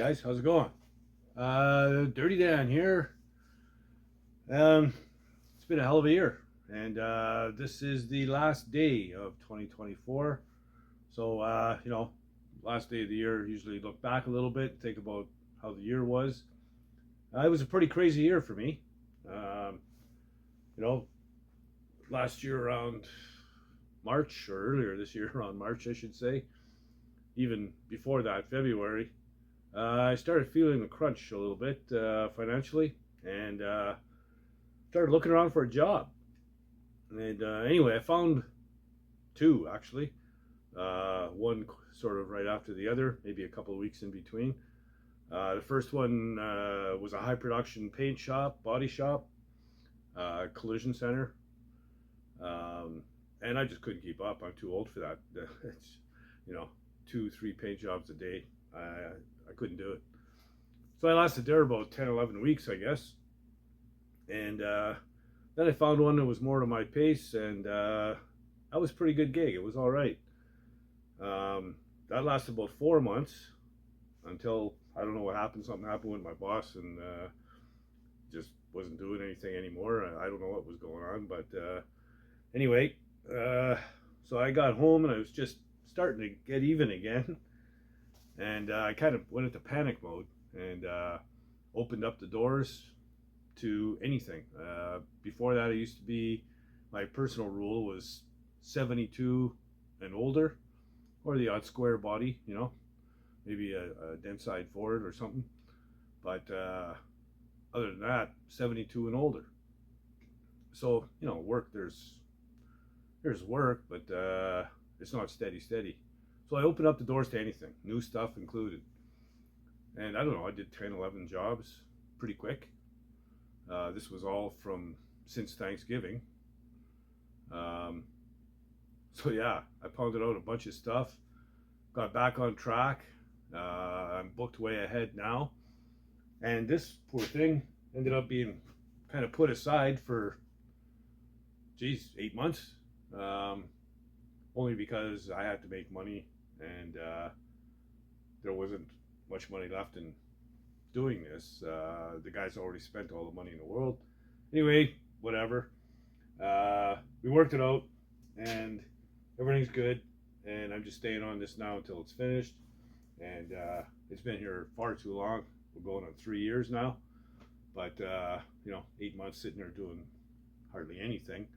guys, how's it going? Dirty Dan here. It's been a hell of a year, and this is the last day of 2024. So, last day of the year, usually look back a little bit, think about how the year was. It was a pretty crazy year for me. Um, you know, Last year around March, or earlier this year around March, I should say, even before that, February, I started feeling the crunch a little bit financially, and started looking around for a job. And anyway, I found two actually. One sort of right after the other, maybe a couple of weeks in between. The first one was a high production paint shop, body shop, collision center, and I just couldn't keep up. I'm too old for that. It's, you know, 2, 3 paint jobs a day. I couldn't do it. So I lasted there about 10, 11 weeks, I guess. And then I found one that was more to my pace, and that was a pretty good gig. It was all right. That lasted about 4 months until, I don't know what happened. Something happened with my boss, and just wasn't doing anything anymore. I don't know what was going on, but anyway, so I got home and I was just starting to get even again. And I kind of went into panic mode and opened up the doors to anything. Before that, it used to be, my personal rule was 72 and older, or the odd square body, maybe a dent side Ford or something. But other than that, 72 and older. So, work, there's work, but it's not steady. So I opened up the doors to anything, new stuff included. And I don't know, I did 10, 11 jobs pretty quick. This was all from since Thanksgiving. So yeah, I pounded out a bunch of stuff, got back on track. I'm booked way ahead now. And this poor thing ended up being kind of put aside for, 8 months. Only because I had to make money, and there wasn't much money left in doing this. The guy's already spent all the money in the world. Anyway, whatever. We worked it out, and everything's good. And I'm just staying on this now until it's finished. And it's been here far too long. We're going on 3 years now. But 8 months sitting there doing hardly anything,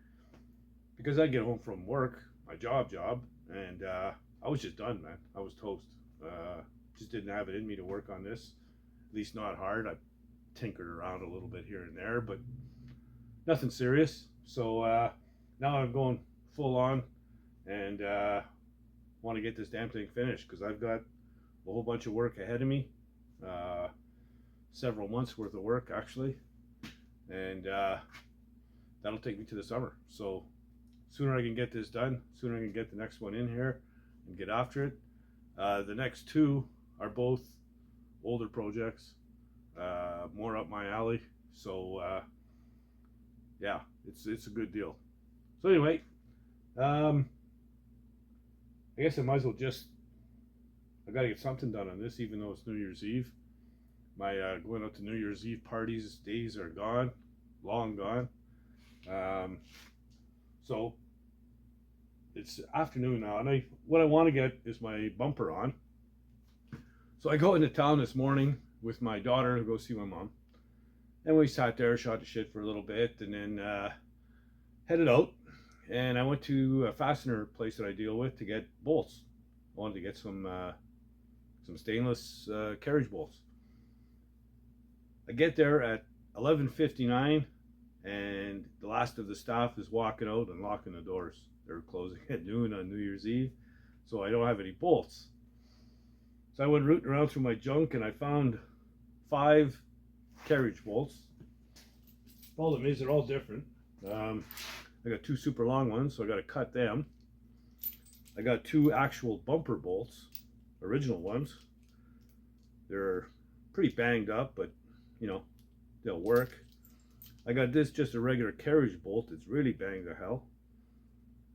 because I get home from work, my job, and I was just done, man. I was toast. Just didn't have it in me to work on this, at least not hard. I tinkered around a little bit here and there, but nothing serious. So now I'm going full on, and want to get this damn thing finished, because I've got a whole bunch of work ahead of me, several months worth of work actually, and that'll take me to the summer. So sooner I can get this done, sooner I can get the next one in here and get after it. The next two are both older projects, more up my alley. So yeah, it's a good deal. So anyway, I guess I might as well I gotta get something done on this, even though it's New Year's Eve. My going out to New Year's Eve parties days are gone, long gone. So it's afternoon now, and what I want to get is my bumper on. So I go into town this morning with my daughter to go see my mom, and we sat there, shot the shit for a little bit, and then headed out. And I went to a fastener place that I deal with to get bolts. I wanted to get some stainless carriage bolts. I get there at 11:59, and the last of the staff is walking out and locking the doors. They're closing at noon on New Year's Eve, so I don't have any bolts. So I went rooting around through my junk, and I found 5 carriage bolts. Problem is, they're all different. I got 2 super long ones, so I got to cut them. I got 2 actual bumper bolts, original ones. They're pretty banged up, but they'll work. I got this, just a regular carriage bolt. It's really banged to hell.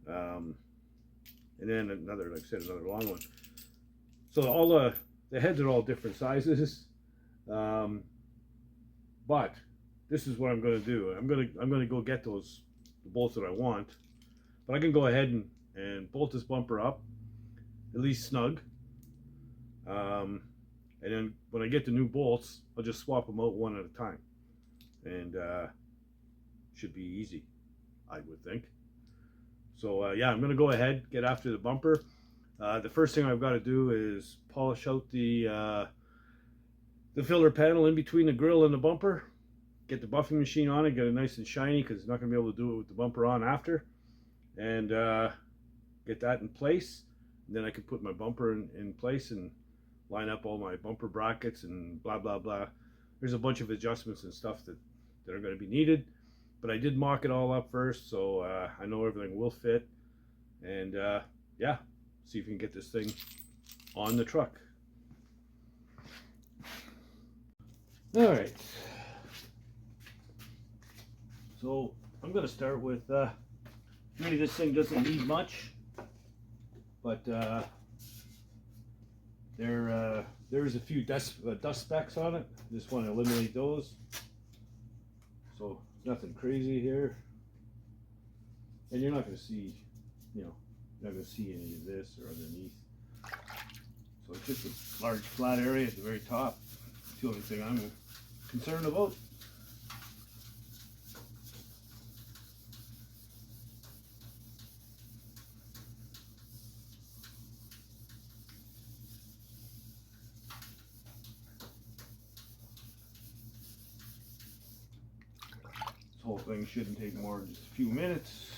And then another, like I said, another long one. So all the the heads are all different sizes, but this is what I'm going to do. I'm going to go get those the bolts that I want, but I can go ahead and bolt this bumper up, at least snug. And then when I get the new bolts, I'll just swap them out one at a time, and should be easy, I would think. So yeah, I'm gonna go ahead, get after the bumper. The first thing I've got to do is polish out the filler panel in between the grill and the bumper. Get the buffing machine on it, get it nice and shiny, because it's not gonna be able to do it with the bumper on after. And get that in place. And then I can put my bumper in place and line up all my bumper brackets and blah blah blah. There's a bunch of adjustments and stuff that are going to be needed, but I did mock it all up first, so I know everything will fit. And yeah, see if we can get this thing on the truck. All right, so I'm going to start with really, this thing doesn't need much, but there's a few dust specks on it. Just want to eliminate those. So nothing crazy here, and you're not going to see, you're not going to see any of this or underneath. So it's just a large flat area at the very top. It's the only thing I'm concerned about. This whole thing shouldn't take more than just a few minutes.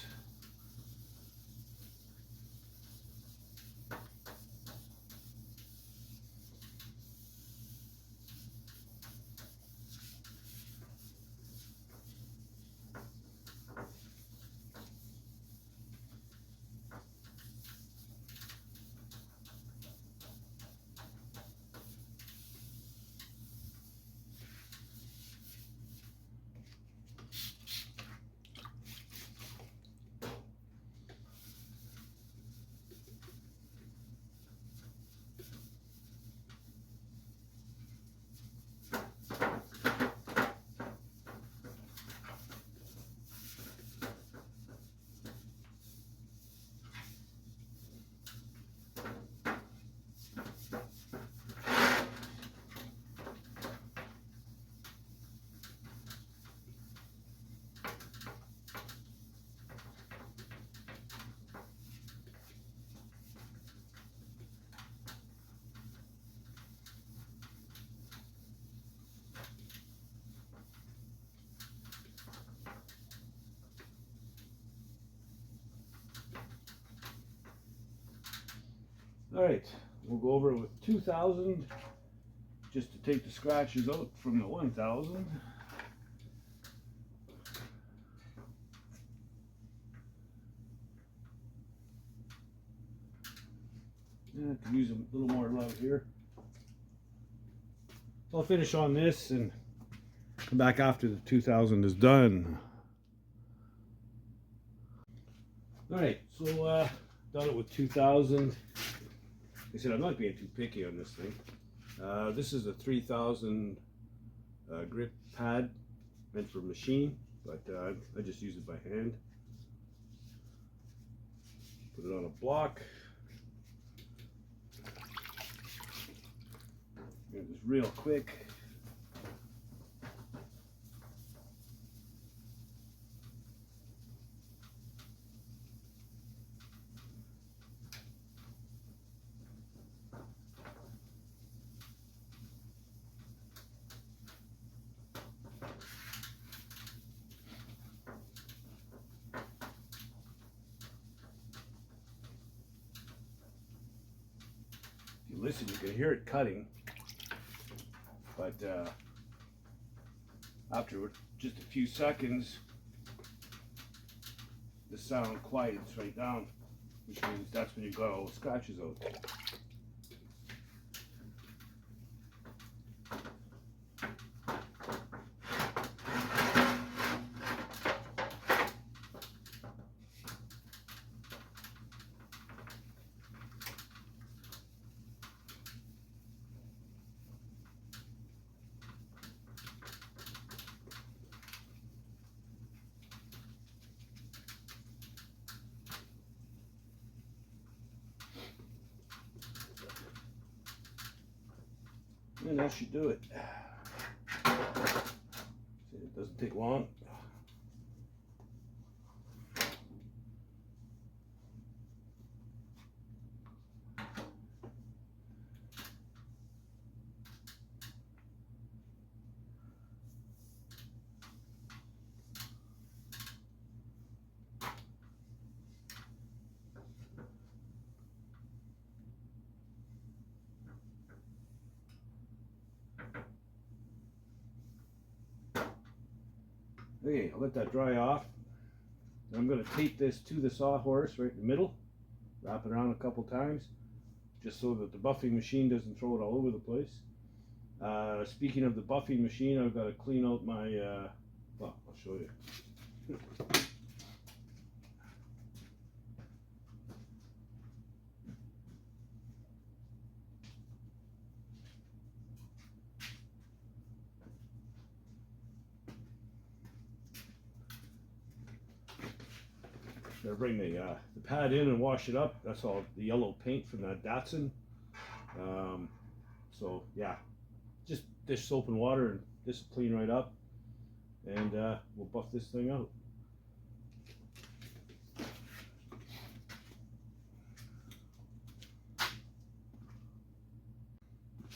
All right, we'll go over it with 2000 just to take the scratches out from the 1000. Yeah, I could use a little more love here. So I'll finish on this and come back after the 2000 is done. All right, so done it with 2000. I said I'm not being too picky on this thing. This is a 3000 grip pad meant for machine, but I just use it by hand. Put it on a block. Get this real quick. Listen, you can hear it cutting, but after just a few seconds, the sound quiets right down, which means that's when you got all the scratches out. And that should do it. It doesn't take long. Okay, I'll let that dry off. I'm going to tape this to the sawhorse right in the middle, wrap it around a couple times, just so that the buffing machine doesn't throw it all over the place. Speaking of the buffing machine, I've got to clean out my, well, I'll show you. Gotta bring the pad in and wash it up. That's all the yellow paint from that Datsun. So yeah, just dish soap and water and this will clean right up, and we'll buff this thing out.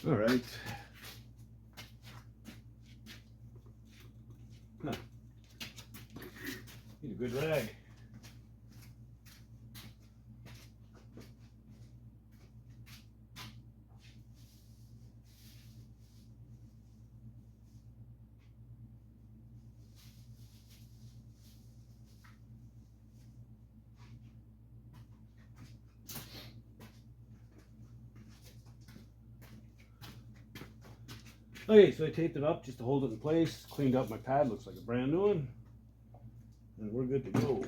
All right. Huh. Need a good rag. Okay, so I taped it up just to hold it in place, cleaned up my pad, looks like a brand new one, and we're good to go.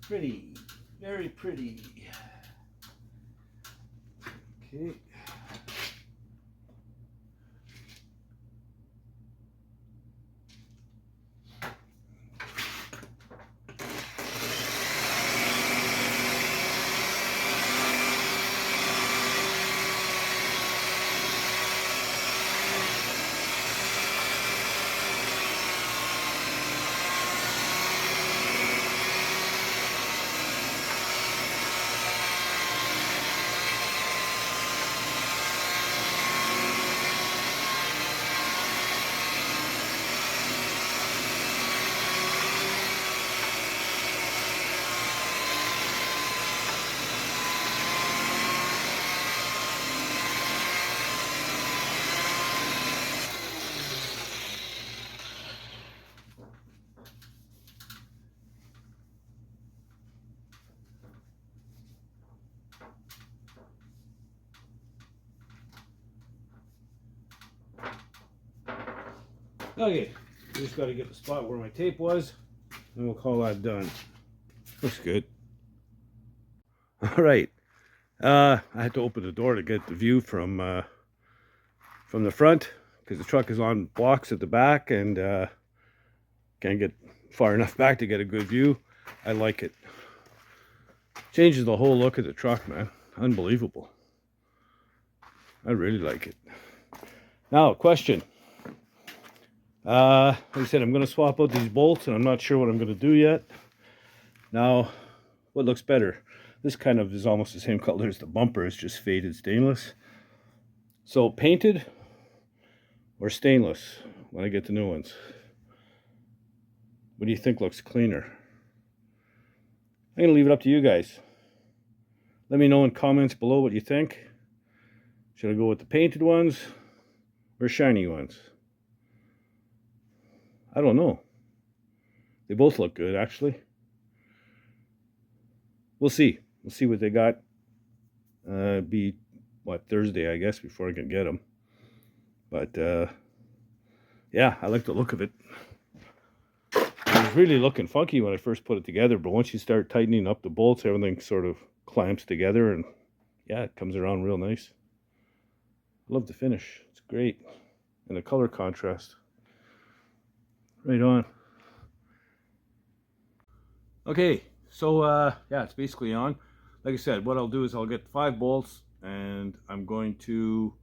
Pretty, very pretty. Okay. Okay, just got to get the spot where my tape was, and we'll call that done. Looks good. All right, I had to open the door to get the view from the front because the truck is on blocks at the back, and can't get far enough back to get a good view. I like it. Changes the whole look of the truck, man. Unbelievable. I really like it. Now, question. Like I said, I'm going to swap out these bolts, and I'm not sure what I'm going to do yet. Now, what looks better? This kind of is almost the same color as the bumper. It's just faded stainless. So painted or stainless when I get the new ones? What do you think looks cleaner? I'm going to leave it up to you guys. Let me know in comments below what you think. Should I go with the painted ones or shiny ones? I don't know. They both look good, actually. We'll see. We'll see what they got. Be, what, Thursday, I guess, before I can get them. But, yeah, I like the look of it. It was really looking funky when I first put it together, but once you start tightening up the bolts, everything sort of clamps together, and yeah, it comes around real nice. I love the finish. It's great. And the color contrast. Right on. Okay, so yeah, it's basically on. Like I said, what I'll do is I'll get 5 bolts, and I'm going to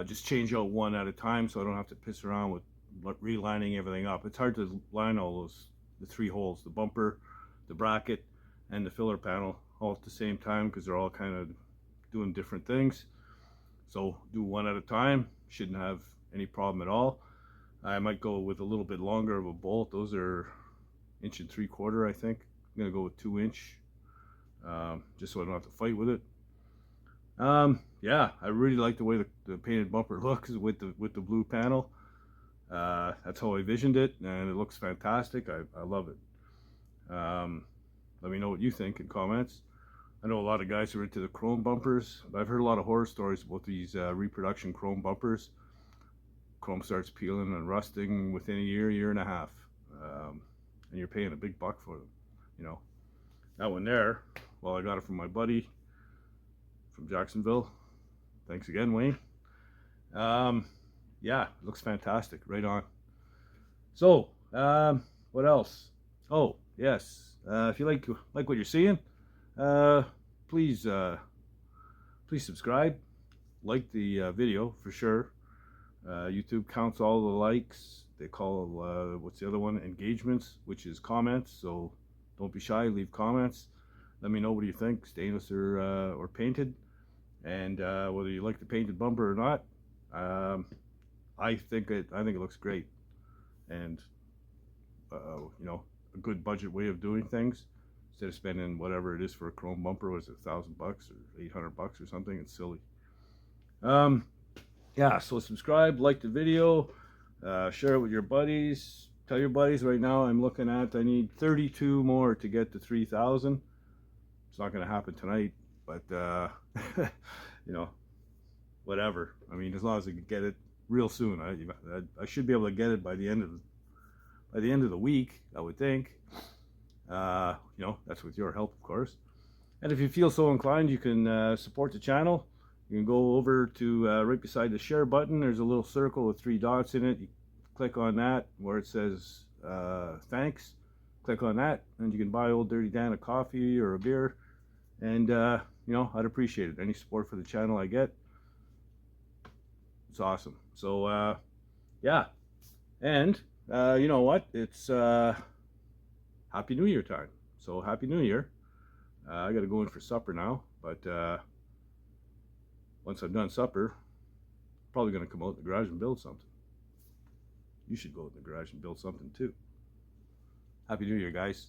just change out one at a time, so I don't have to piss around with relining everything up. It's hard to line all the 3 holes, the bumper, the bracket, and the filler panel all at the same time, because they're all kind of doing different things. So do one at a time. Shouldn't have any problem at all. I might go with a little bit longer of a bolt. Those are 1 3/4 inch, I think. I'm gonna go with 2 inch, just so I don't have to fight with it. Yeah, I really like the way the painted bumper looks with the blue panel. That's how I envisioned it, and it looks fantastic. I love it. Let me know what you think in comments. I know a lot of guys are into the chrome bumpers. I've heard a lot of horror stories about these reproduction chrome bumpers. Chrome starts peeling and rusting within a year and a half, and you're paying a big buck for them. You know, that one there, well, I got it from my buddy from Jacksonville. Thanks again, Wayne. Yeah, it looks fantastic. Right on. So, what else? Oh, yes. If you like what you're seeing, please subscribe, like the video for sure. YouTube counts all the likes. They call what's the other one? Engagements, which is comments. So don't be shy. Leave comments. Let me know what you think, stainless or painted, and whether you like the painted bumper or not. I think it looks great, and you know, a good budget way of doing things. Instead of spending whatever it is for a chrome bumper, was it $1,000 or $800 or something? It's silly. Yeah, so subscribe, like the video, share it with your buddies. Tell your buddies right now I'm looking at, I need 32 more to get to 3,000. It's not going to happen tonight, but you know, whatever. I mean, as long as I can get it real soon, I should be able to get it by the end of the week, I would think. You know, that's with your help, of course. And if you feel so inclined, you can support the channel. You can go over to right beside the share button. There's a little circle with 3 dots in it. You click on that where it says thanks. Click on that, and you can buy Old Dirty Dan a coffee or a beer. And you know, I'd appreciate it. Any support for the channel I get, it's awesome. So yeah, and you know what? It's Happy New Year time. So Happy New Year. I gotta go in for supper now, but once I'm done supper, I'm probably gonna come out in the garage and build something. You should go in the garage and build something too. Happy New Year, guys.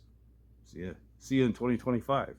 See ya in 2025.